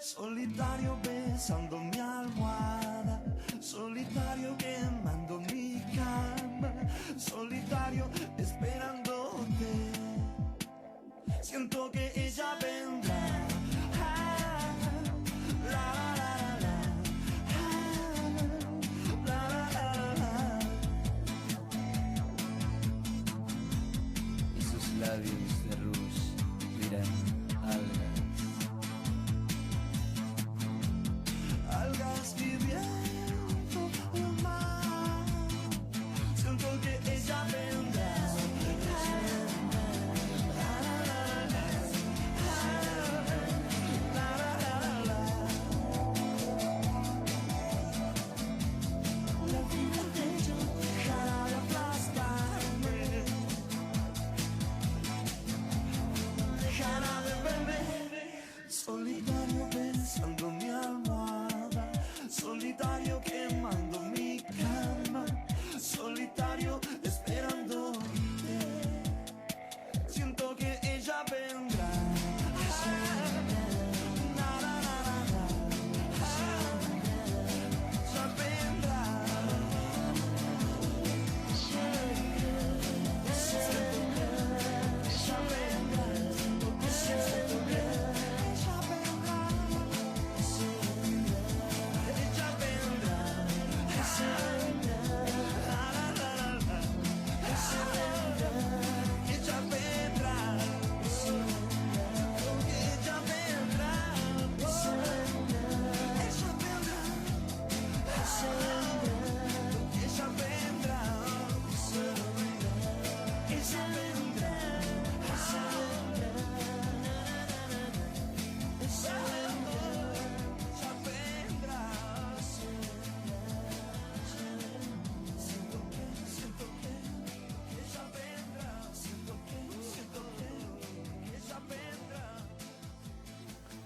solitario besando mi almohada, solitario quemando mi cama, solitario esperándote. Siento que ella vendrá. Ah, la, la, la, la, la, la, la. Y sus labios de rouge miran algas viviendo el mar. Siento que ella vendrá. La vida de ella dejará de aplastarme, dejará de verme solitario pensando mi almohada, solitario quemando mi cama, solitario esperándote. Siento que ella vendrá.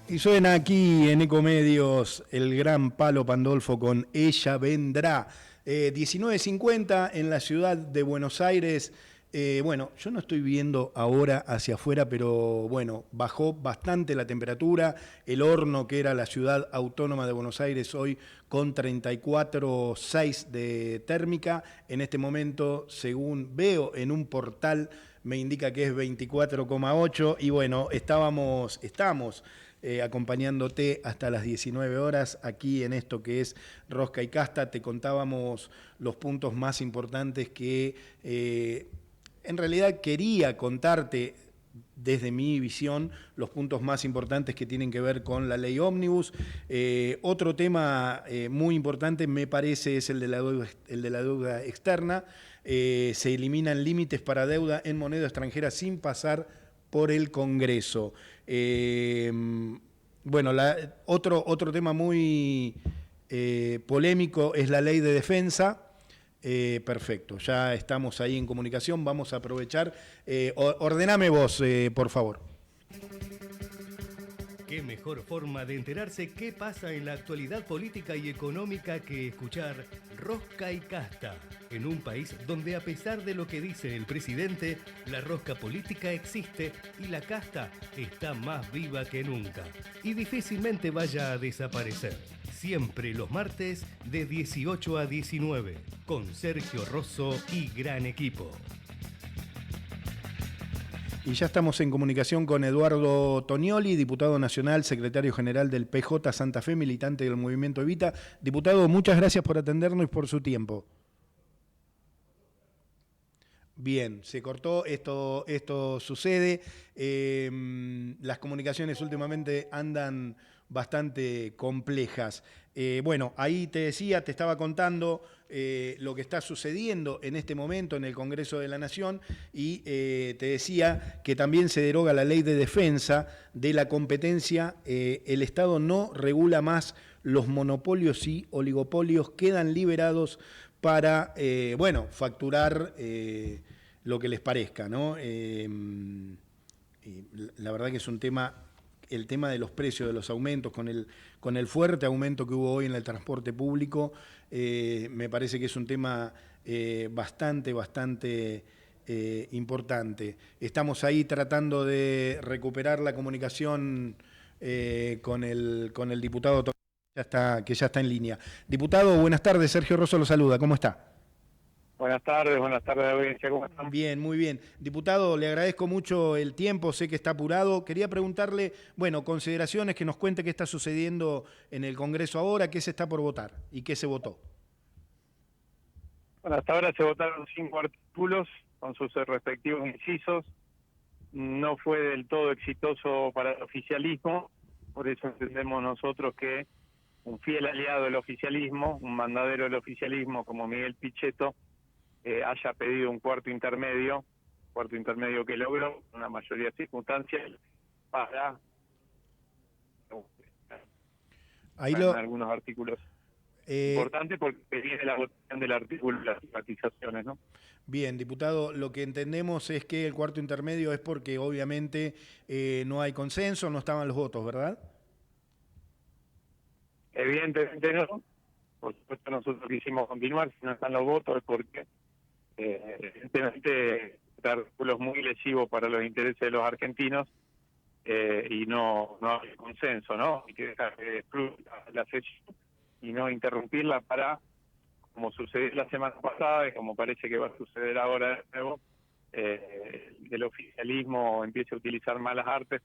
Y suena aquí en Ecomedios el gran Palo Pandolfo con Ella Vendrá. 19:50 en la ciudad de Buenos Aires. Bueno, yo no estoy viendo ahora hacia afuera, pero bueno, bajó bastante la temperatura. El Horno, que era la ciudad autónoma de Buenos Aires, hoy con 34,6 de térmica. En este momento, según veo en un portal, me indica que es 24,8. Y bueno, estamos acompañándote hasta las 19 horas aquí en esto que es Rosca y Casta. Te contábamos los puntos más importantes que en realidad quería contarte desde mi visión, los puntos más importantes que tienen que ver con la ley ómnibus. Otro tema muy importante me parece es el de la deuda externa. Se eliminan límites para deuda en moneda extranjera sin pasar por el Congreso. Bueno, otro tema muy polémico es la ley de defensa. Perfecto, ya estamos ahí en comunicación, vamos a aprovechar. Ordename vos, por favor. Qué mejor forma de enterarse qué pasa en la actualidad política y económica que escuchar Rosca y Casta, en un país donde a pesar de lo que dice el presidente, la rosca política existe y la casta está más viva que nunca y difícilmente vaya a desaparecer. Siempre los martes de 18 a 19, con Sergio Rosso y gran equipo. Y ya estamos en comunicación con Eduardo Tonioli, diputado nacional, secretario general del PJ Santa Fe, militante del Movimiento Evita. Diputado, muchas gracias por atendernos y por su tiempo. Bien, se cortó, esto sucede. Las comunicaciones últimamente andan bastante complejas. Bueno, ahí te estaba contando lo que está sucediendo en este momento en el Congreso de la Nación y te decía que también se deroga la ley de defensa de la competencia. El Estado no regula más los monopolios y oligopolios, quedan liberados para, facturar lo que les parezca, ¿no? La verdad que es un tema, el tema de los precios, de los aumentos, con el fuerte aumento que hubo hoy en el transporte público, me parece que es un tema bastante importante. Estamos ahí tratando de recuperar la comunicación con el diputado que ya está en línea. Diputado, buenas tardes. Sergio Rosso lo saluda. ¿Cómo está? Buenas tardes, audiencia, ¿cómo están? Bien, muy bien. Diputado, le agradezco mucho el tiempo, sé que está apurado. Quería preguntarle, bueno, consideraciones, que nos cuente qué está sucediendo en el Congreso ahora, qué se está por votar y qué se votó. Bueno, hasta ahora se votaron 5 artículos con sus respectivos incisos. No fue del todo exitoso para el oficialismo, por eso entendemos nosotros que un fiel aliado del oficialismo, un mandadero del oficialismo como Miguel Pichetto, haya pedido un cuarto intermedio que logró una mayoría de circunstancias para algunos artículos importantes, porque viene la votación del artículo de las privatizaciones, ¿no? Bien, diputado, lo que entendemos es que el cuarto intermedio es porque obviamente no hay consenso, no estaban los votos, ¿verdad? Evidentemente no. Por supuesto nosotros quisimos continuar, si no están los votos es porque evidentemente este artículo es muy lesivo para los intereses de los argentinos y no hay consenso, ¿no? Hay que dejar que fluya la sesión y no interrumpirla para, como sucedió la semana pasada y como parece que va a suceder ahora de nuevo, el oficialismo empiece a utilizar malas artes,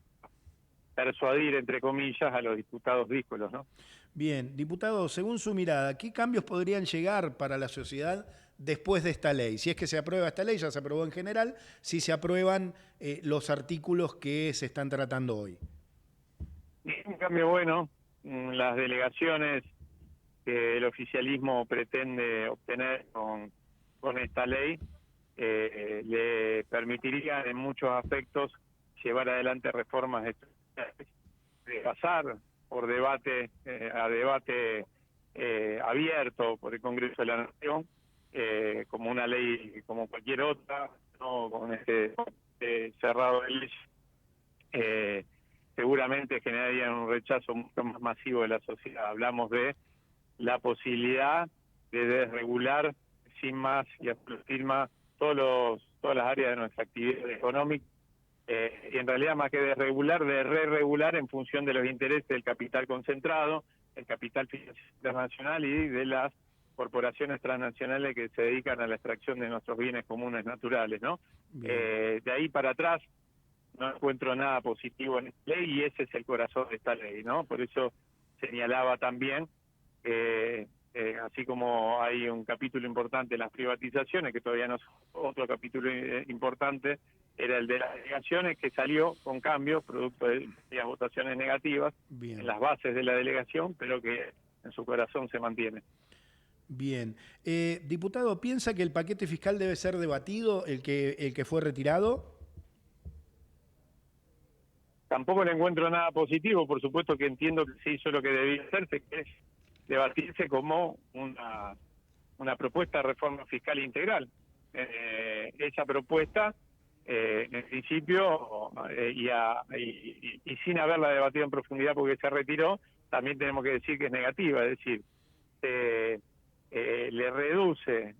persuadir, entre comillas, a los diputados díscolos, ¿no? Bien, diputado, según su mirada, ¿qué cambios podrían llegar para la sociedad después de esta ley? Si es que se aprueba esta ley, ya se aprobó en general, si se aprueban los artículos que se están tratando hoy. Un cambio bueno, las delegaciones que el oficialismo pretende obtener con esta ley le permitirían en muchos aspectos llevar adelante reformas estructurales, de pasar por debate a debate abierto por el Congreso de la Nación, como una ley como cualquier otra, no con este cerrado de leyes, seguramente generarían un rechazo mucho más masivo de la sociedad. Hablamos de la posibilidad de desregular sin más y a firma todas las áreas de nuestra actividad económica, y en realidad más que desregular, de re-regular en función de los intereses del capital concentrado, el capital financiero internacional y de las corporaciones transnacionales que se dedican a la extracción de nuestros bienes comunes naturales, ¿no? De ahí para atrás no encuentro nada positivo en esta ley y ese es el corazón de esta ley, ¿no? Por eso señalaba también así como hay un capítulo importante en las privatizaciones, que todavía no es otro capítulo importante, era el de las delegaciones, que salió con cambios, producto de las votaciones negativas en las bases de la delegación, pero que en su corazón se mantiene. Bien. Diputado, ¿piensa que el paquete fiscal debe ser debatido, el que fue retirado? Tampoco le encuentro nada positivo, por supuesto que entiendo que se hizo lo que debía hacerse, que es debatirse como una propuesta de reforma fiscal integral. Esa propuesta, en principio, y sin haberla debatido en profundidad porque se retiró, también tenemos que decir que es negativa, es decir, le reduce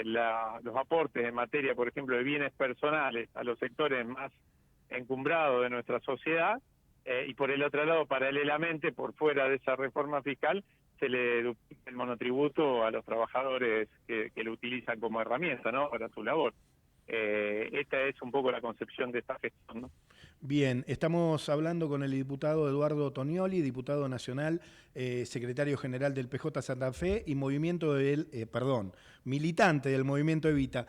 los aportes en materia, por ejemplo, de bienes personales a los sectores más encumbrados de nuestra sociedad, y por el otro lado, paralelamente, por fuera de esa reforma fiscal, se le duplica el monotributo a los trabajadores que lo utilizan como herramienta, ¿no?, para su labor. Esta es un poco la concepción de esta gestión, ¿no? Bien, estamos hablando con el diputado Eduardo Tonioli, diputado nacional, secretario general del PJ Santa Fe y militante del Movimiento Evita.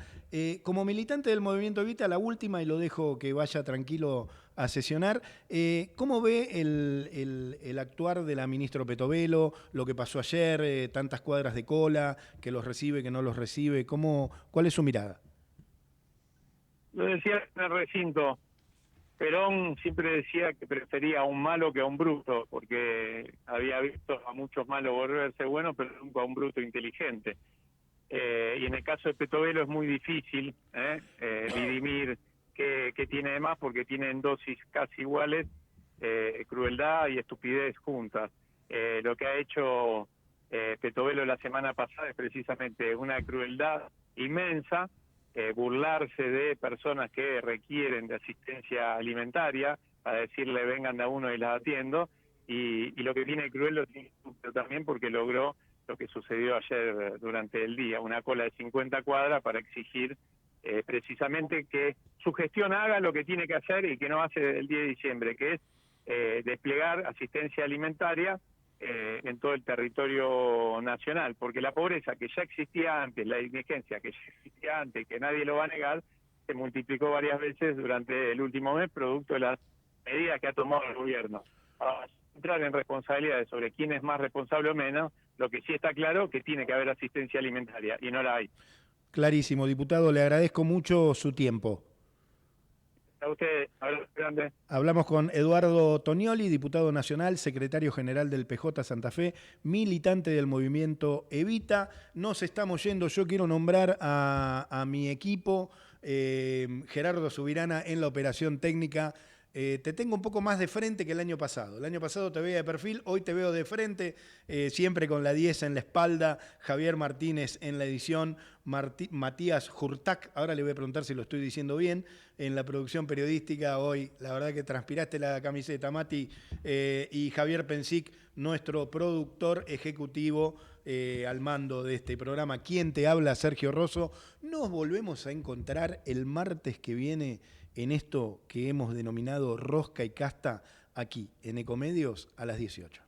Como militante del Movimiento Evita, la última, y lo dejo que vaya tranquilo a sesionar, ¿cómo ve el actuar de la ministra Petovelo, lo que pasó ayer, tantas cuadras de cola, que los recibe, que no los recibe? ¿Cuál es su mirada? Lo decía en el recinto, Perón siempre decía que prefería a un malo que a un bruto, porque había visto a muchos malos volverse buenos, pero nunca a un bruto inteligente. Y en el caso de Petovelo es muy difícil dirimir qué tiene de más, porque tienen dosis casi iguales, crueldad y estupidez juntas. Lo que ha hecho Petovelo la semana pasada es precisamente una crueldad inmensa, burlarse de personas que requieren de asistencia alimentaria, para decirle vengan de a uno y las atiendo, y lo que tiene Cruel lo tiene Estúpido también, porque logró lo que sucedió ayer durante el día, una cola de 50 cuadras para exigir precisamente que su gestión haga lo que tiene que hacer y que no hace el 10 de diciembre, que es desplegar asistencia alimentaria en todo el territorio nacional, porque la pobreza que ya existía antes, la indigencia que ya existía antes, que nadie lo va a negar, se multiplicó varias veces durante el último mes, producto de las medidas que ha tomado el gobierno. Para entrar en responsabilidades sobre quién es más responsable o menos, lo que sí está claro que tiene que haber asistencia alimentaria, y no la hay. Clarísimo, diputado, le agradezco mucho su tiempo. A usted, abrazo grande. Hablamos con Eduardo Tonioli, diputado nacional, secretario general del PJ Santa Fe, militante del movimiento Evita. Nos estamos yendo, yo quiero nombrar a mi equipo, Gerardo Subirana en la operación técnica. Te tengo un poco más de frente que el año pasado. El año pasado te veía de perfil, hoy te veo de frente, siempre con la 10 en la espalda, Javier Martínez en la edición, Matías Hurtak, ahora le voy a preguntar si lo estoy diciendo bien, en la producción periodística. Hoy la verdad que transpiraste la camiseta, Mati, y Javier Pensic, nuestro productor ejecutivo al mando de este programa. ¿Quién te habla? Sergio Rosso. Nos volvemos a encontrar el martes que viene en esto que hemos denominado Rosca y Casta, aquí en Ecomedios a las 18.